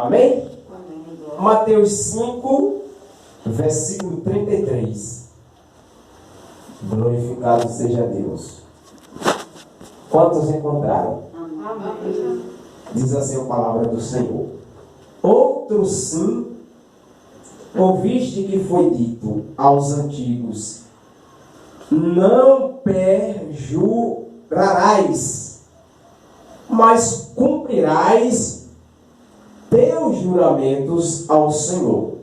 Amém? Mateus 5, versículo 33. Glorificado seja Deus. Quantos encontraram? Amém. Diz assim a palavra do Senhor. Outro sim, ouviste que foi dito aos antigos: não perjurarás, mas cumprirás teus juramentos ao Senhor.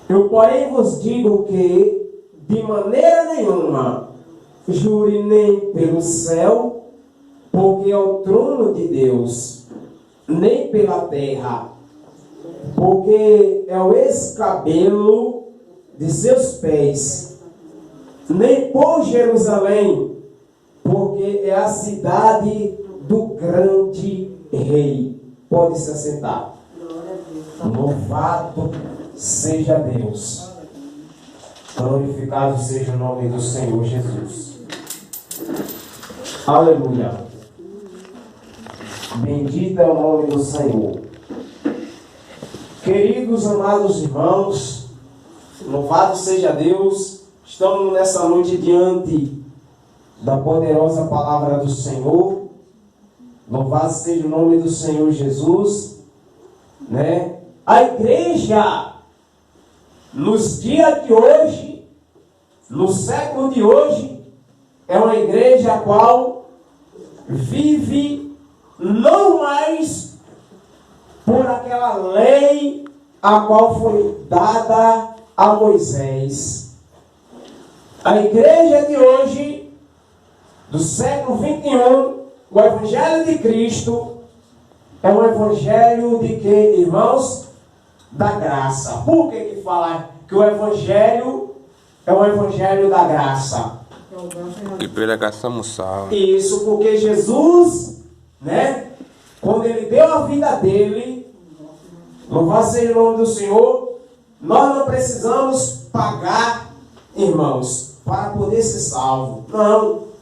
Eu, porém, vos digo que de maneira nenhuma jure nem pelo céu, porque é o trono de Deus, nem pela terra, porque é o escabelo de seus pés, nem por Jerusalém, porque é a cidade do grande rei. Pode se assentar. Louvado seja Deus. Glorificado seja o nome do Senhor Jesus. Aleluia. Bendito é o nome do Senhor. Queridos, amados irmãos, louvado seja Deus. Estamos nessa noite diante da poderosa palavra do Senhor. Louvado seja o nome do Senhor Jesus, né? A igreja, nos dias de hoje, no século de hoje, é uma igreja a qual vive não mais por aquela lei a qual foi dada a Moisés. A igreja de hoje, do século 21, o Evangelho de Cristo é um Evangelho de quê, irmãos? Da graça. Por que fala que o Evangelho é um Evangelho da graça? E pela graça somos salvos. Isso, porque Jesus, né, quando Ele deu a vida dele, louvado seja o nome do Senhor, nós não precisamos pagar, irmãos, para poder ser salvo. Não.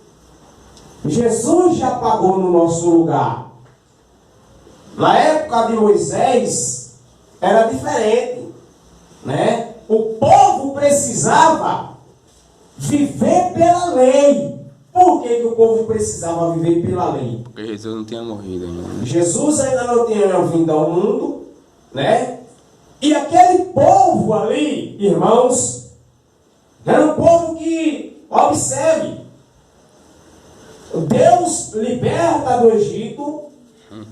Jesus já pagou no nosso lugar. Na época de Moisés, era diferente, né? O povo precisava viver pela lei. Por que o povo precisava viver pela lei? Porque Jesus não tinha morrido ainda. Jesus ainda não tinha vindo ao mundo, né? E aquele povo ali, irmãos, era um povo que, observe, Deus liberta do Egito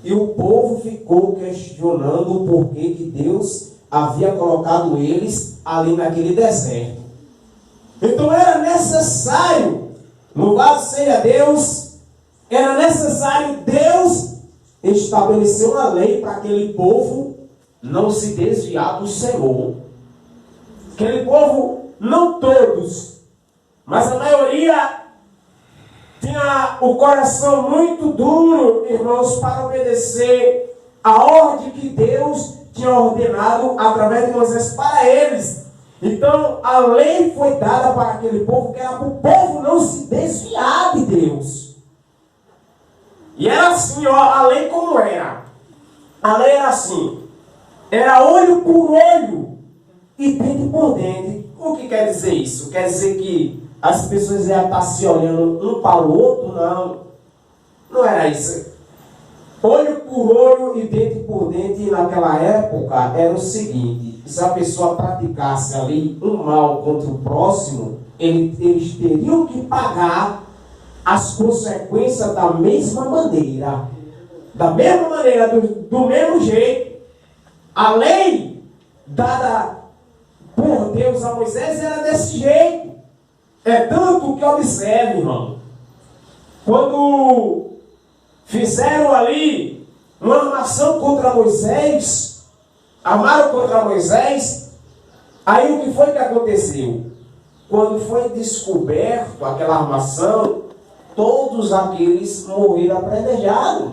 e o povo ficou questionando o porquê que Deus havia colocado eles ali naquele deserto. Então era necessário, louvado seja Deus, era necessário Deus estabelecer uma lei para aquele povo não se desviar do Senhor. Aquele povo, não todos, mas a maioria tinha o coração muito duro, irmãos, para obedecer a ordem que Deus tinha ordenado através de Moisés para eles. Então, a lei foi dada para aquele povo, que era para o povo não se desviar de Deus. E era assim, ó, a lei como era. A lei era assim, era olho por olho e dente por dente. O que quer dizer isso? Quer dizer que as pessoas iam estar se olhando um para o outro? Não. Não era isso. Olho por olho e dente por dente naquela época era o seguinte: se a pessoa praticasse ali um mal contra o próximo, eles teriam que pagar as consequências da mesma maneira. Da mesma maneira, do mesmo jeito. A lei dada por Deus a Moisés era desse jeito. É tanto que observe, irmão, quando fizeram ali uma armação contra Moisés, armaram contra Moisés, aí o que foi que aconteceu? Quando foi descoberto aquela armação, todos aqueles morreram apredejado.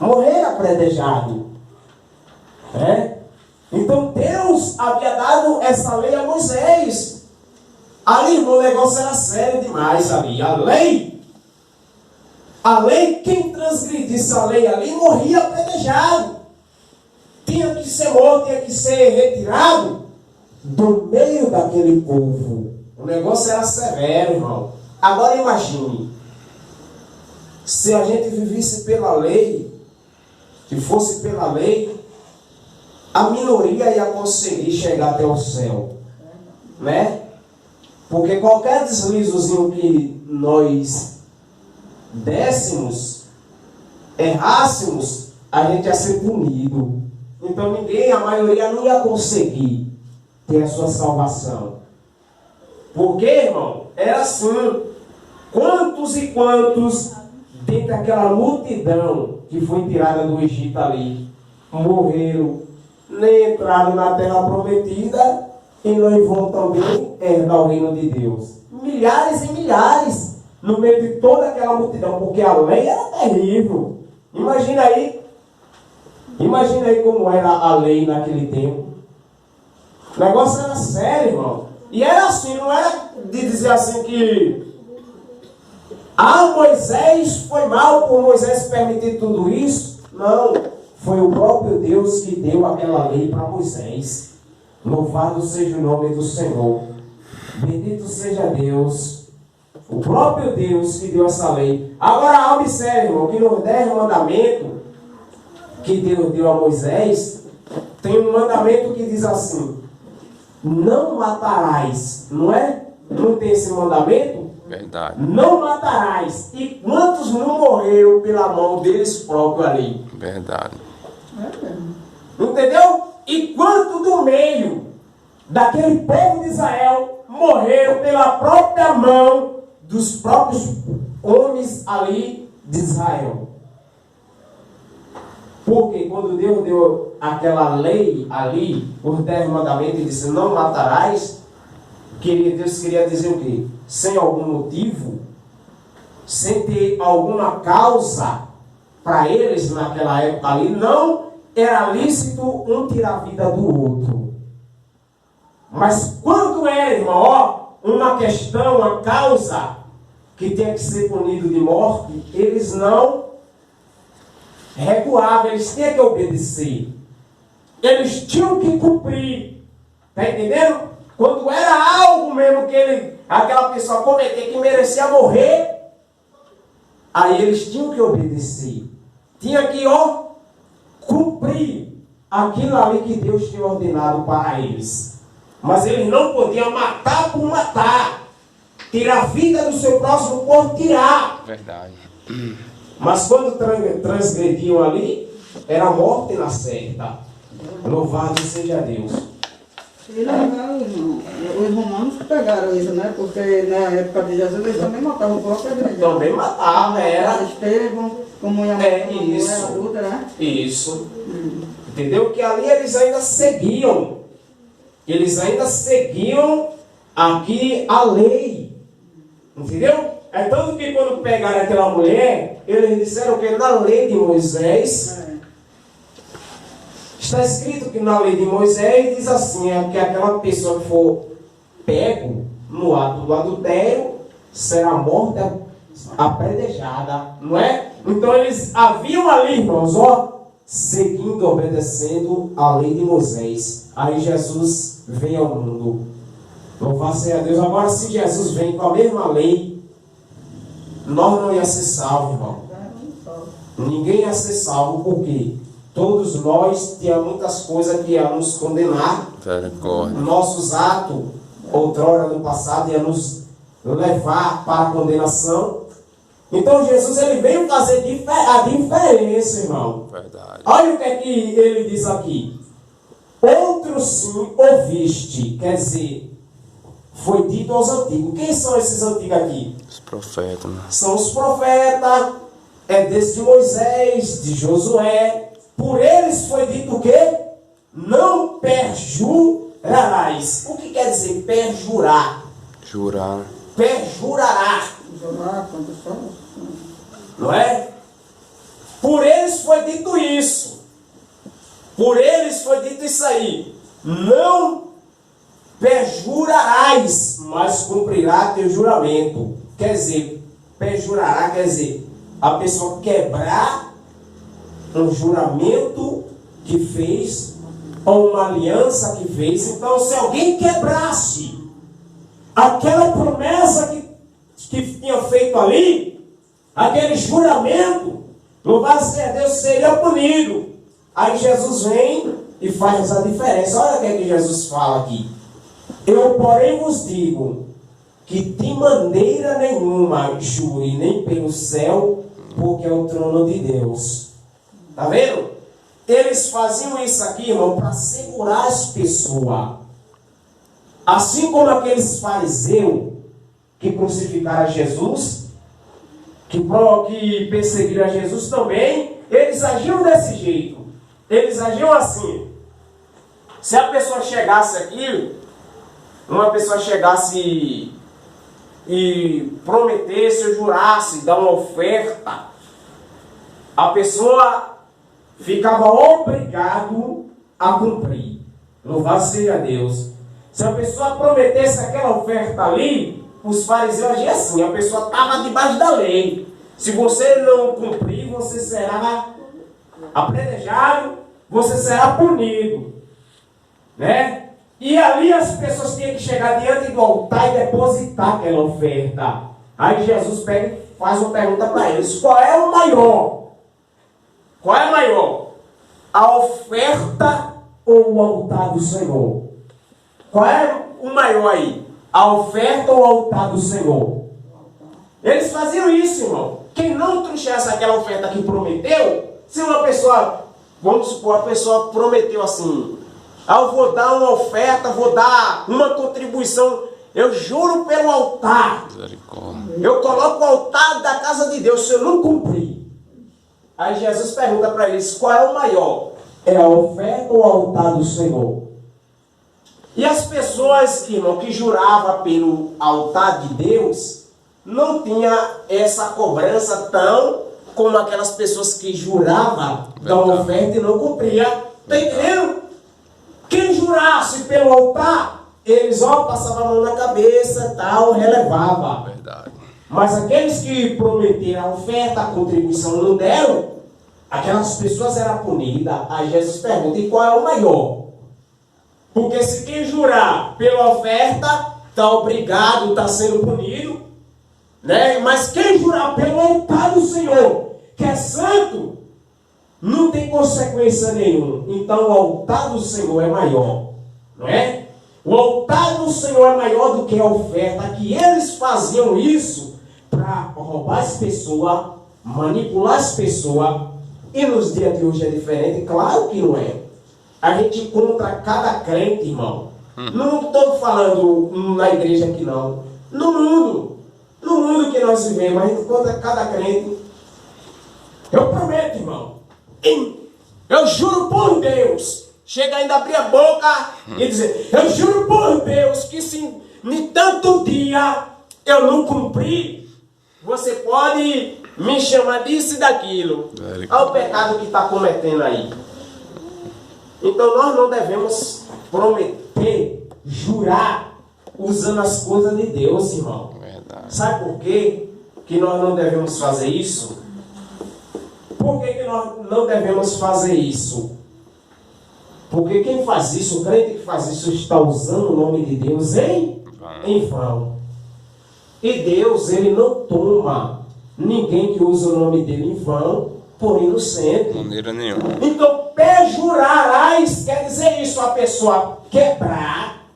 Morreram apredejado. É? Então Deus havia dado essa lei a Moisés. Ali o negócio era sério demais ali. A lei, quem transgredisse a lei ali, morria apedrejado. ser morto, tinha que ser retirado do meio daquele povo. O negócio era severo, irmão. Agora imagine, se a gente vivesse pela lei, se fosse pela lei, a minoria ia conseguir chegar até o céu, né? Porque qualquer deslizozinho que nós dessemos, errássemos, a gente ia ser punido. Então ninguém, a maioria não ia conseguir ter a sua salvação. Porque, irmão, era assim. Quantos e quantos, dentro daquela multidão que foi tirada do Egito ali, morreram, nem entraram na terra prometida e não vão também herdar o reino de Deus. Milhares e milhares, no meio de toda aquela multidão, porque a lei era terrível. Imagina aí como era a lei naquele tempo. O negócio era sério, irmão. E era assim, não era de dizer assim que Moisés foi mal por Moisés permitir tudo isso. Não, foi o próprio Deus que deu aquela lei para Moisés. Louvado seja o nome do Senhor. Bendito seja Deus. O próprio Deus que deu essa lei. Agora observe, irmão, que nos 10 mandamentos que Deus deu a Moisés, tem um mandamento que diz assim: não matarás, não é? Não tem esse mandamento? Verdade. Não matarás. E quantos não morreram pela mão deles próprios ali? Verdade. Entendeu? E quanto do meio daquele povo de Israel morreram pela própria mão dos próprios homens ali de Israel. Porque quando Deus deu aquela lei ali, os 10 mandamentos, e disse: não matarás, Deus queria dizer o quê? Sem algum motivo, sem ter alguma causa para eles naquela época ali, não era lícito um tirar a vida do outro. Mas quando era, irmão, uma questão, uma causa que tinha que ser punido de morte, eles não recuavam, eles tinham que obedecer. Eles tinham que cumprir. Está entendendo? Quando era algo mesmo que aquela pessoa cometer que merecia morrer, aí eles tinham que obedecer. Tinha que, cumprir aquilo ali que Deus tinha ordenado para eles. Mas eles não podiam matar por matar. Tirar a vida do seu próximo por tirar. Verdade. Mas quando transgrediam ali, era morte na certa. Louvado seja Deus. E legal, irmão. Os romanos pegaram isso, né? Porque na época de Jesus eles também matavam o próprio igreja. Também matavam, era. Estevão, comunhão isso. adulta, né? Isso. Entendeu? Que ali eles ainda seguiam. Eles ainda seguiam aqui a lei. Entendeu? É tanto que quando pegaram aquela mulher, eles disseram que na lei de Moisés, está escrito que na lei de Moisés diz assim, que aquela pessoa que for pego no ato do adultério será morta apedrejada, não é? Então eles haviam ali, irmãos, seguindo, obedecendo a lei de Moisés. Aí Jesus vem ao mundo. Louvado seja Deus. Agora, se Jesus vem com a mesma lei, nós não ia ser salvos, irmão. Ninguém ia ser salvo, por quê? Todos nós tínhamos muitas coisas que iam nos condenar. Nossos atos, outrora no passado, iam nos levar para a condenação. Então Jesus, ele veio fazer a diferença, irmão. Verdade. Olha o que é que ele diz aqui. Outro sim ouviste, quer dizer, foi dito aos antigos. Quem são esses antigos aqui? Os profetas, né? São os profetas, desde Moisés, de Josué. Por eles foi dito o quê? Não perjurarás. O que quer dizer perjurar? Jurar. Perjurará. Jurar contra os santos. Não é? Por eles foi dito isso. Por eles foi dito isso aí. Não perjurarás, mas cumprirá teu juramento. Quer dizer, perjurará, quer dizer, a pessoa quebrar um juramento que fez ou uma aliança que fez. Então, se alguém quebrasse aquela promessa que tinha feito ali, aquele juramento, louvado seja Deus, seria punido. Aí Jesus vem e faz essa diferença. Olha o que é que Jesus fala aqui. Eu, porém, vos digo que de maneira nenhuma jure nem pelo céu, porque é o trono de Deus. Está vendo? Eles faziam isso aqui, irmão, para segurar as pessoas. Assim como aqueles fariseus que crucificaram Jesus, que perseguiram a Jesus também, eles agiam desse jeito. Eles agiam assim. Se a pessoa chegasse aqui, uma pessoa chegasse e prometesse ou jurasse dar uma oferta, a pessoa ficava obrigado a cumprir. Louvado seja Deus. Se a pessoa prometesse aquela oferta ali, os fariseus agiam assim, a pessoa estava debaixo da lei. Se você não cumprir, você será apredejado, você será punido, né? E ali as pessoas tinham que chegar diante do altar e depositar aquela oferta. Aí Jesus pega e faz uma pergunta para eles: qual é o maior? Qual é maior? A oferta ou o altar do Senhor? Qual é o maior aí? A oferta ou o altar do Senhor? Eles faziam isso, irmão. Quem não trouxesse aquela oferta que prometeu, se uma pessoa, vamos supor, a pessoa prometeu assim: eu vou dar uma oferta, vou dar uma contribuição, eu juro pelo altar, eu coloco o altar da casa de Deus, se eu não cumprir. Aí Jesus pergunta para eles: qual é o maior? É a oferta ou o altar do Senhor? E as pessoas, irmão, que juravam pelo altar de Deus, não tinha essa cobrança tão como aquelas pessoas que juravam da oferta e não cumpria. Está entendendo? Quem jurasse pelo altar, eles passavam a mão na cabeça, tal, relevava. Verdade. Mas aqueles que prometeram a oferta, a contribuição, não deram, aquelas pessoas eram punidas. Aí Jesus pergunta: e qual é o maior? Porque se quem jurar pela oferta, está obrigado, está sendo punido, né? Mas quem jurar pelo altar do Senhor, que é santo, não tem consequência nenhuma. Então o altar do Senhor é maior, não é? O altar do Senhor é maior do que a oferta, que eles faziam isso para roubar as pessoas, manipular as pessoas. E nos dias de hoje é diferente? Claro que não é. A gente encontra cada crente, irmão. Não estou falando na igreja aqui não. No mundo que nós vivemos, a gente encontra cada crente. Eu prometo, irmão. Eu juro por Deus. Chega ainda a abrir a boca e dizer: eu juro por Deus que se em tanto dia eu não cumprir, você pode me chamar disso e daquilo. Olha o pecado que está cometendo aí. Então nós não devemos prometer, jurar, usando as coisas de Deus, irmão. Verdade. Sabe por quê que nós não devemos fazer isso? Por que nós não devemos fazer isso? Porque quem faz isso, o crente que faz isso, está usando o nome de Deus em vão. E Deus, ele não toma ninguém que usa o nome dele em vão por inocente. De maneira nenhuma. Então, perjurarás quer dizer isso: a pessoa quebrar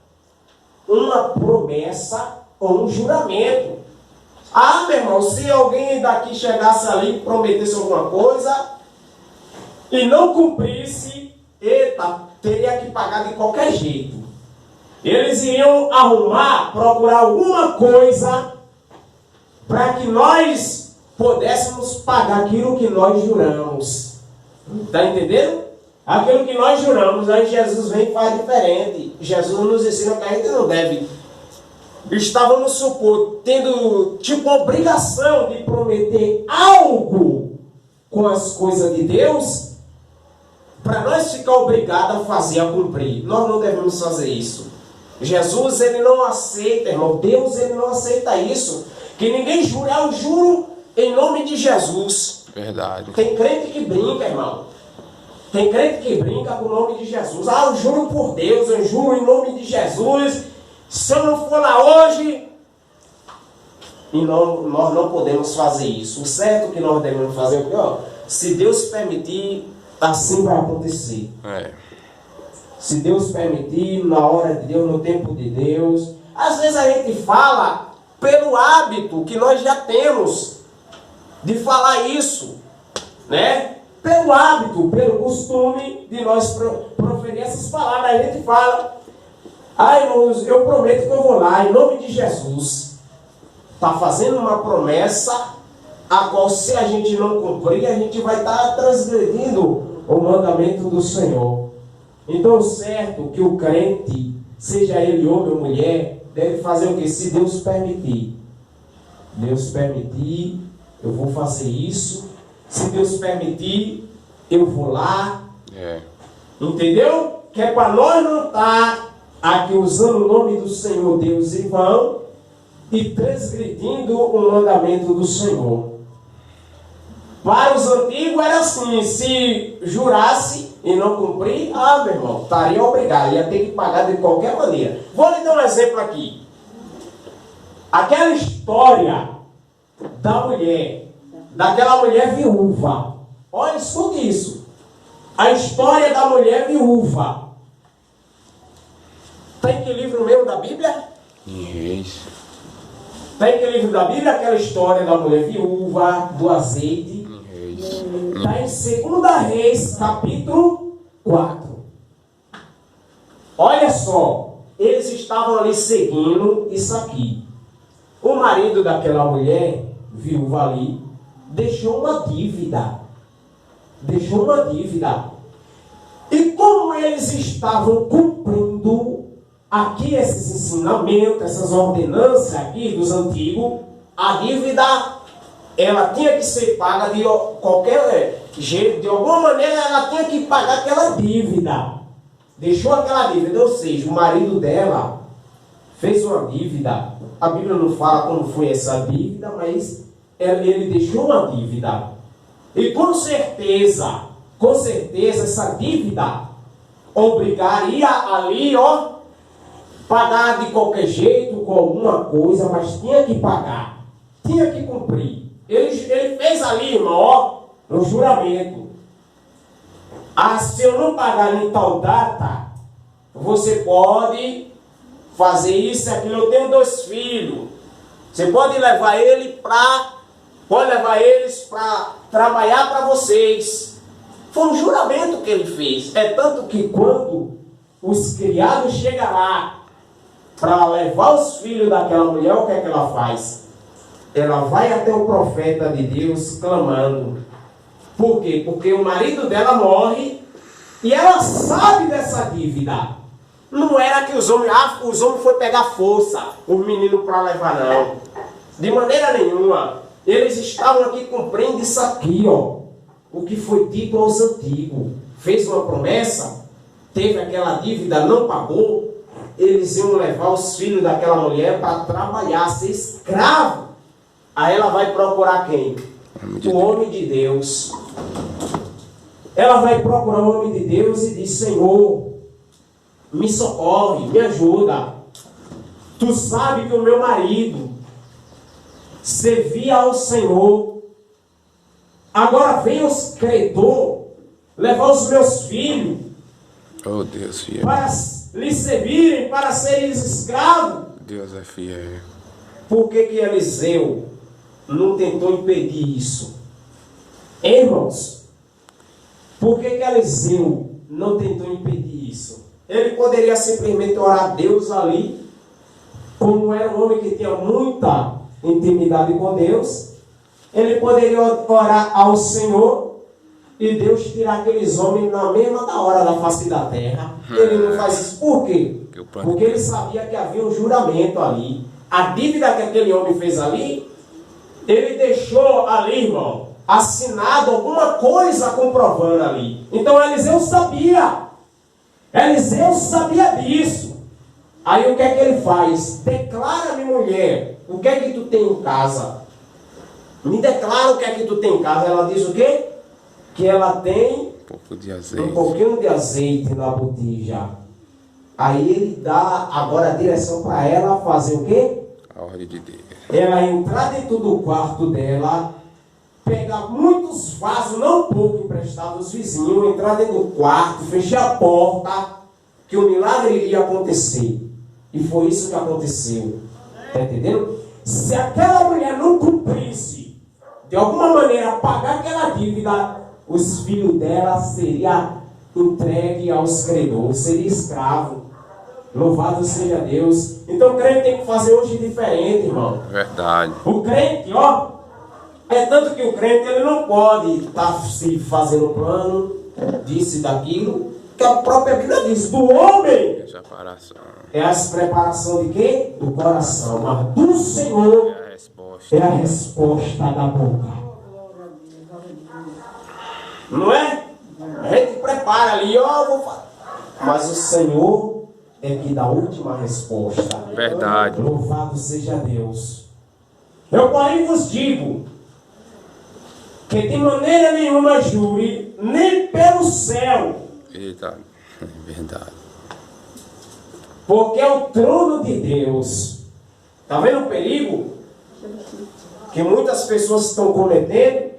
uma promessa ou um juramento. Ah, meu irmão, se alguém daqui chegasse ali e prometesse alguma coisa e não cumprisse, eita, teria que pagar de qualquer jeito. Eles iriam arrumar, procurar alguma coisa para que nós pudéssemos pagar aquilo que nós juramos. Está entendendo? Aquilo que nós juramos. Aí Jesus vem e faz diferente. Jesus nos ensina que a gente não deve. Vamos supor, tendo tipo a obrigação de prometer algo com as coisas de Deus, para nós ficar obrigados a fazer, a cumprir. Nós não devemos fazer isso. Jesus, ele não aceita, irmão. Deus, ele não aceita isso. Que ninguém jure. Eu juro em nome de Jesus. Verdade. Tem crente que brinca, irmão. Tem crente que brinca com o nome de Jesus. Ah, eu juro por Deus, eu juro em nome de Jesus. Se eu não for lá hoje... E nós não podemos fazer isso. O certo que nós devemos fazer é o que, ó, se Deus permitir, assim vai acontecer. Se Deus permitir, na hora de Deus, no tempo de Deus. Às vezes a gente fala pelo hábito que nós já temos de falar isso, né? Pelo hábito, pelo costume de nós proferir essas palavras. A gente fala, ai, eu prometo que eu vou lá, em nome de Jesus. Está fazendo uma promessa, a qual se a gente não cumprir, a gente vai estar transgredindo o mandamento do Senhor. Então, o certo que o crente, seja ele homem ou mulher, deve fazer o que? Se Deus permitir. Deus permitir, eu vou fazer isso. Se Deus permitir, eu vou lá. Entendeu? Que é para nós não estar aqui usando o nome do Senhor Deus em vão e transgredindo o mandamento do Senhor. Para os antigos era assim, se jurasse e não cumprir, meu irmão, estaria obrigado, ia ter que pagar de qualquer maneira. Vou lhe dar um exemplo aqui. Aquela história da mulher, daquela mulher viúva. Olha, escute isso. A história da mulher viúva. Tem que livro mesmo da Bíblia? Em Reis. Tem que livro da Bíblia, aquela história da mulher viúva, do azeite. Está em 2 Reis, capítulo 4. Olha só, eles estavam ali seguindo isso aqui. O marido daquela mulher, viúva ali, deixou uma dívida. Deixou uma dívida. E como eles estavam cumprindo aqui esses ensinamentos, essas ordenanças aqui dos antigos, a dívida, ela tinha que ser paga de qualquer jeito, de alguma maneira ela tinha que pagar aquela dívida. Deixou aquela dívida, ou seja, o marido dela fez uma dívida. A Bíblia não fala como foi essa dívida, mas ele deixou uma dívida. E com certeza essa dívida obrigaria ali, pagar de qualquer jeito, com alguma coisa, mas tinha que pagar, tinha que cumprir. Ele fez ali, irmão, no juramento. Se eu não pagar em tal data, você pode fazer isso e aquilo. Eu tenho 2 filhos. Você pode levar eles para trabalhar para vocês. Foi um juramento que ele fez. É tanto que quando os criados chegam lá para levar os filhos daquela mulher, o que é que ela faz? Ela vai até o profeta de Deus clamando. Por quê? Porque o marido dela morre e ela sabe dessa dívida. Não era que os homens foram pegar força, os meninos para levar, não. De maneira nenhuma. Eles estavam aqui cumprindo isso aqui, o que foi dito aos antigos. Fez uma promessa, teve aquela dívida, não pagou. Eles iam levar os filhos daquela mulher para trabalhar, ser escravo. Aí ela vai procurar quem? O homem de Deus. Ela vai procurar o homem de Deus e diz: Senhor, me socorre, me ajuda. Tu sabe que o meu marido servia ao Senhor. Agora vem os credores levar os meus filhos. Oh, Deus fiel. Para lhe servirem, para serem escravos. Deus é fiel. Por que Eliseu não tentou impedir isso? Irmãos, por que Eliseu não tentou impedir isso? Ele poderia simplesmente orar a Deus ali, como era um homem que tinha muita intimidade com Deus. Ele poderia orar ao Senhor e Deus tirar aqueles homens na mesma hora da face da terra. Ele não faz isso. Por quê? Porque ele sabia que havia um juramento ali. A dívida que aquele homem fez ali, ele deixou ali, irmão, assinado alguma coisa comprovando ali. Então Eliseu sabia. Eliseu sabia disso. Aí o que é que ele faz? Declara-me, mulher, o que é que tu tem em casa? Me declara o que é que tu tem em casa. Ela diz o quê? Que ela tem pouco de um azeite. pouquinho de azeite na botija. Aí ele dá agora a direção para ela fazer o quê? A ordem de Deus. Ela entrar dentro do quarto dela, pegar muitos vasos, não pouco emprestados dos vizinhos, entrar dentro do quarto, fechar a porta, que o milagre iria acontecer. E foi isso que aconteceu. Está entendendo? Se aquela mulher não cumprisse, de alguma maneira, pagar aquela dívida, os filhos dela seriam entregues aos credores, seria escravo. Louvado seja Deus. Então o crente tem que fazer hoje diferente, irmão. Verdade. O crente, ó, é tanto que o crente ele não pode estar se fazendo plano, disso e daquilo, que a própria Bíblia diz, do homem Separação. é a preparação de quê? Do coração, mas do Senhor É a resposta. é a resposta da boca. Não é? A gente prepara ali, ó, vou fazer. Mas o Senhor é que dá a última resposta. Verdade. Louvado seja Deus. Eu, porém, vos digo que de maneira nenhuma jure, nem pelo céu, Eita. Verdade. porque é o trono de Deus. Está vendo o perigo que muitas pessoas estão cometendo,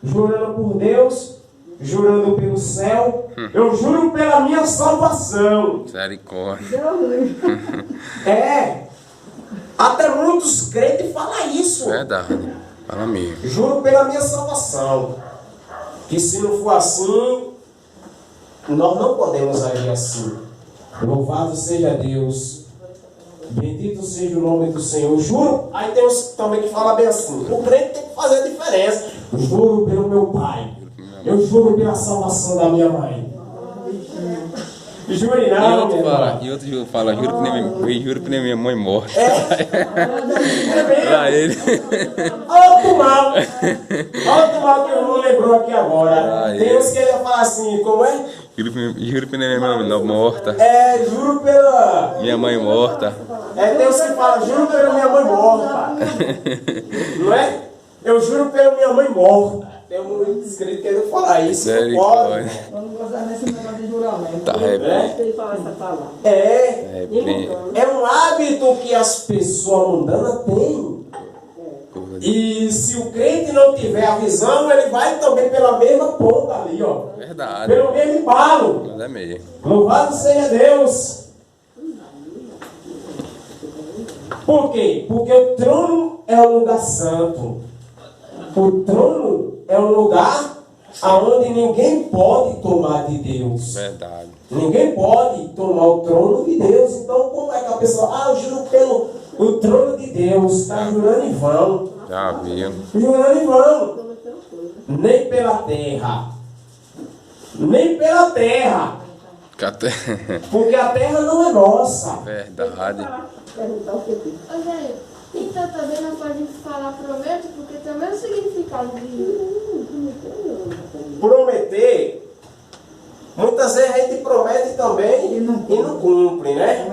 jurando por Deus, jurando pelo céu? Eu juro pela minha salvação. Misericórdia. É, até muitos crentes falam isso. Verdade. Fala mesmo. Juro pela minha salvação, que se não for assim, nós não podemos agir assim. Louvado seja Deus. Bendito seja o nome do Senhor. Juro, aí tem uns também que falam bem assim, o crente tem que fazer a diferença. Juro pelo meu pai. Eu juro pela salvação da minha mãe. Jure não, minha irmã. E outro fala, juro que nem minha mãe morta. É Pra mesmo. ele. Outro mal que o irmão lembrou aqui agora. Tem uns que ele fala assim, como é? Juro que nem minha mãe morta. É, juro pela... Minha mãe morta. É, tem uns que falam, juro pela minha mãe morta. Não é? Eu juro pela minha mãe morta. Tem um inscrito querendo falar isso. Não pode. Eu não gosto desse negócio de juramento. Tá Ele fala essa palavra. É um hábito que as pessoas mundanas têm. E se o crente não tiver a visão, ele vai também pela mesma ponta ali, ó. Verdade. Pelo mesmo embalo. Mas é mesmo. Louvado seja Deus. Por quê? Porque o trono é um lugar santo. O trono é um lugar onde ninguém pode tomar de Deus. Verdade. Ninguém pode tomar o trono de Deus. Então, como é que a pessoa, eu juro pelo o trono de Deus, está jurando em vão. Já viu. Jurando em vão. Nem pela terra. Nem pela terra. Porque a terra não é nossa. Verdade. Ô, velho, então também não pode falar prometo, porque também é o significado de Prometer, muitas vezes a gente promete também e não cumpre, né?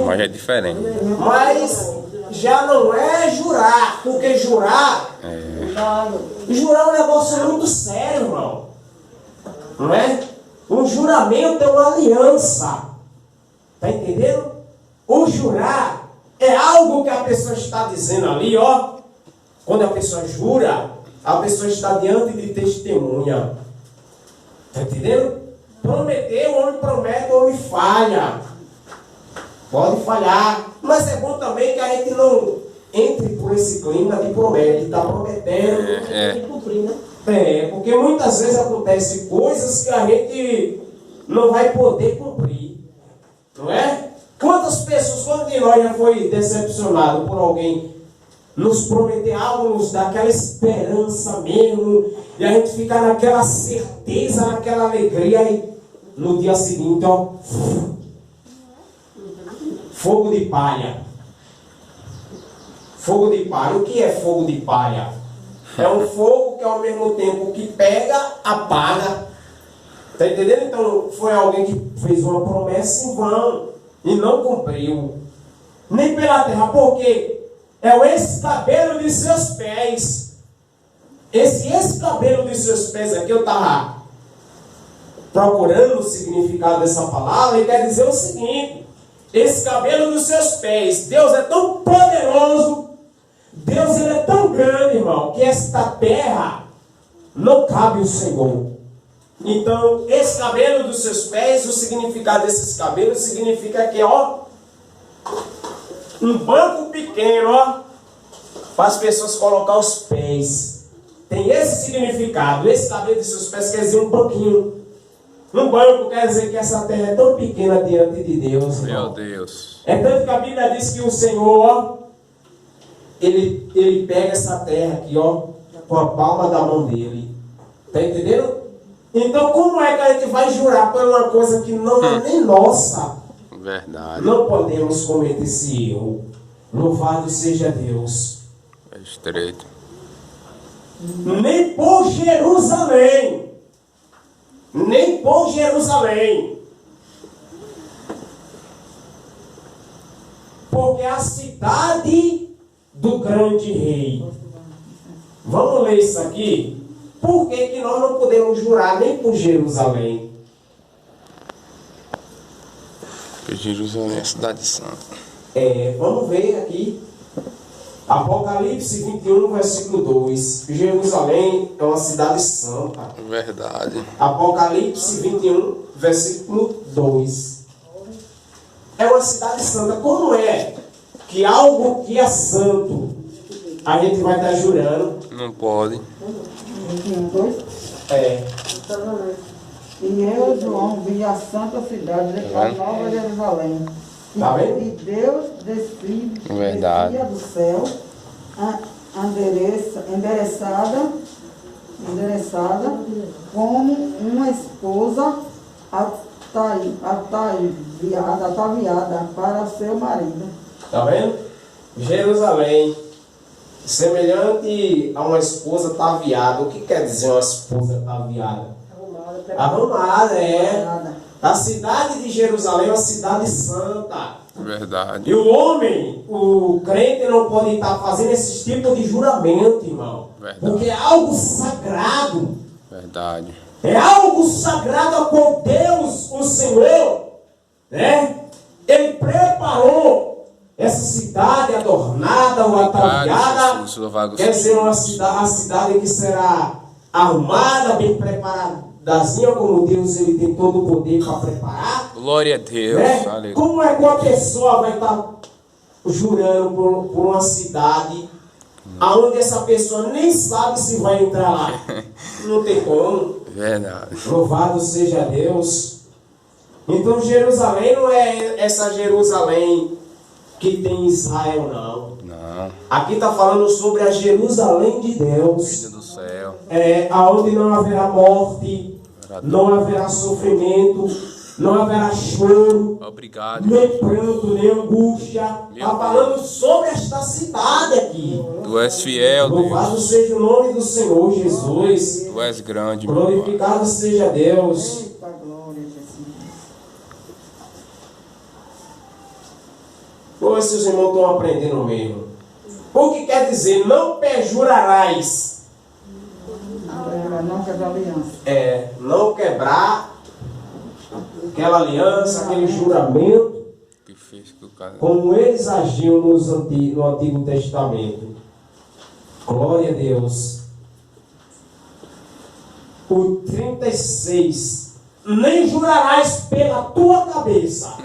Mas é diferente. Mas já não é jurar, porque jurar é um negócio muito sério, irmão. Não é? Um juramento é uma aliança. Tá entendendo? O jurar é algo que a pessoa está dizendo ali, ó. Quando a pessoa jura, a pessoa está diante de testemunha. Tá entendendo? Prometer, o homem promete, o homem falha. Pode falhar. Mas é bom também que a gente não entre por esse clima de promete, está prometendo. Porque muitas vezes acontecem coisas que a gente não vai poder cumprir. Não é? Quantas pessoas, quando de nós já foi decepcionado por alguém nos prometer algo, nos dar aquela esperança mesmo, e a gente fica naquela certeza, naquela alegria, e no dia seguinte, ó, fogo de palha. Fogo de palha. O que é fogo de palha? É um fogo que ao mesmo tempo que pega, apaga. Está entendendo? Então foi alguém que fez uma promessa em vão e não cumpriu. Nem pela terra, porque é o escabelo de seus pés. Esse escabelo de seus pés aqui, eu estava procurando o significado dessa palavra, ele quer dizer o seguinte: esse cabelo dos seus pés, Deus é tão poderoso, Deus ele é tão grande, irmão, que esta terra não cabe o Senhor. Então, esse cabelo dos seus pés, o significado desses cabelos significa que, ó, um banco pequeno, ó, para as pessoas colocar os pés. Tem esse significado. Esse cabelo dos seus pés quer dizer um banquinho. Um banco quer dizer que essa terra é tão pequena diante de Deus, irmão. Meu Deus. É tanto que a Bíblia diz que o Senhor, ó, ele pega essa terra aqui, ó, com a palma da mão dele. Tá entendendo? Então, como é que a gente vai jurar por uma coisa que não é nem nossa? Verdade. Não podemos cometer esse erro. Louvado seja Deus. É estreito. Nem por Jerusalém. Nem por Jerusalém. Porque a cidade do grande rei. Vamos ler isso aqui? Por que que nós não podemos jurar nem por Jerusalém? Porque Jerusalém é a cidade santa. Vamos ver aqui. Apocalipse 21, versículo 2. Jerusalém é uma cidade santa. Verdade. Apocalipse 21, versículo 2. É uma cidade santa. Como é que algo que é santo a gente vai estar jurando? Não pode. 21:2. E eu, João, vi a santa cidade, a nova Jerusalém. Tá vendo? E Deus descia Verdade. do céu, endereçada como uma esposa ataviada para seu marido. Tá vendo? Jerusalém, semelhante a uma esposa ataviada. O que quer dizer uma esposa ataviada? Arrumada, A cidade de Jerusalém é uma cidade santa. Verdade. E o homem, o crente, não pode estar fazendo esse tipo de juramento, irmão. Verdade. Porque é algo sagrado. Verdade. É algo sagrado a qual Deus, o Senhor, né? Ele preparou essa cidade adornada ou ataviada. Quer dizer, a cidade que será arrumada, bem preparadazinha, como Deus ele tem todo o poder para preparar. Glória a Deus. Né? Como é que uma pessoa vai estar jurando por uma cidade aonde essa pessoa nem sabe se vai entrar lá? Não tem como. Verdade. Louvado seja Deus. Então Jerusalém não é essa Jerusalém que tem em Israel, não. Não. Aqui está falando sobre a Jerusalém de Deus. Filho do céu. Aonde não haverá morte, não haverá sofrimento, não haverá choro, Obrigado. nem pranto, nem angústia. Está falando sobre esta cidade aqui. Tu és fiel, Louvado Deus. seja o nome do Senhor Jesus. Tu és grande, meu Pai. Glorificado seja Deus. Eita glória, Jesus. Pô, esses irmãos estão aprendendo mesmo. O que quer dizer? Não perjurarás. Não quebra aliança. Não quebrar aquela aliança, aquele juramento, Que fez que o cara... como eles agiam no Antigo Testamento. Glória a Deus. O 36. Nem jurarás pela tua cabeça.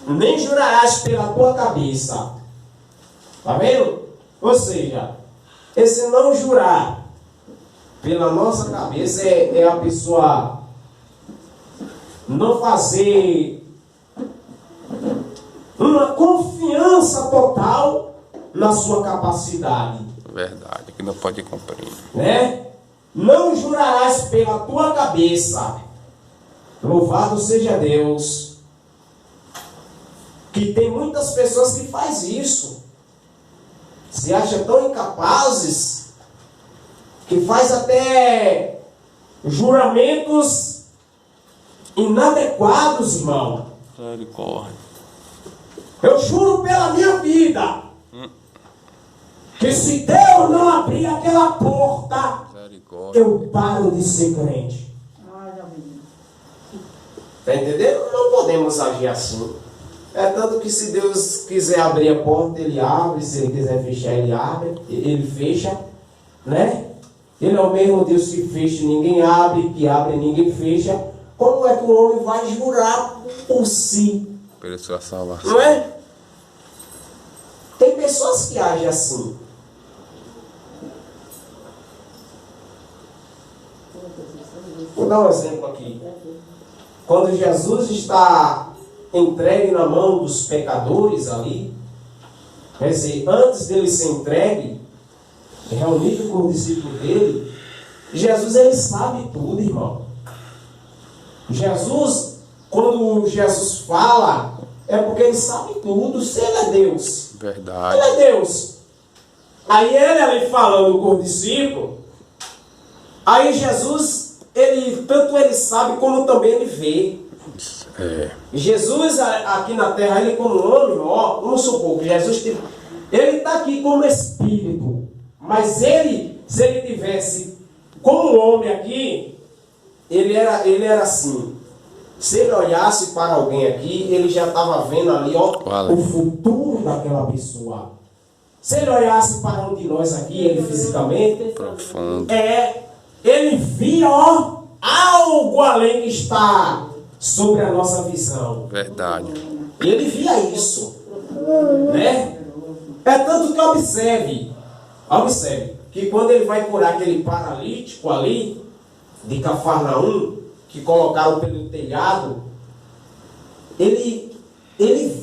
Nem jurarás pela tua cabeça. Tá vendo? Ou seja, esse não jurar pela nossa cabeça é a pessoa não fazer uma confiança total na sua capacidade. Verdade, que não pode cumprir. Né? Não jurarás pela tua cabeça. Louvado seja Deus. Que tem muitas pessoas que fazem isso. Se acham tão incapazes que faz até juramentos inadequados, irmão. Misericórdia. Eu juro pela minha vida que se Deus não abrir aquela porta, Misericórdia. eu paro de ser crente. Ah, já vi. Está entendendo? Não podemos agir assim. É tanto que se Deus quiser abrir a porta, Ele abre. Se Ele quiser fechar, Ele abre. Ele fecha, né? Ele é o mesmo Deus que fecha, ninguém abre, que abre, ninguém fecha. Como é que o homem vai jurar por si? Pela sua salvação. Não é? Tem pessoas que agem assim. Vou dar um exemplo aqui. Quando Jesus está entregue na mão dos pecadores ali, quer dizer, antes dele ser entregue, reunido com o discípulo dele, Jesus, ele sabe tudo, irmão. Jesus, quando Jesus fala, é porque ele sabe tudo. Se ele é Deus, Verdade. ele é Deus. Aí ele ali falando com o discípulo, aí Jesus, tanto ele sabe como também ele vê. É. Jesus aqui na terra, ele como homem, ó, vamos supor que Jesus, ele está aqui como espírito, mas ele, se ele tivesse como homem aqui, ele era assim. Se ele olhasse para alguém aqui, ele já estava vendo ali, ó, o futuro daquela pessoa. Se ele olhasse para um de nós aqui, ele fisicamente, Profundo. ele via, ó, algo além que está sobre a nossa visão. Verdade. Ele via isso, né? É tanto que observe, que quando ele vai curar aquele paralítico ali, de Cafarnaum, que colocaram pelo telhado, ele via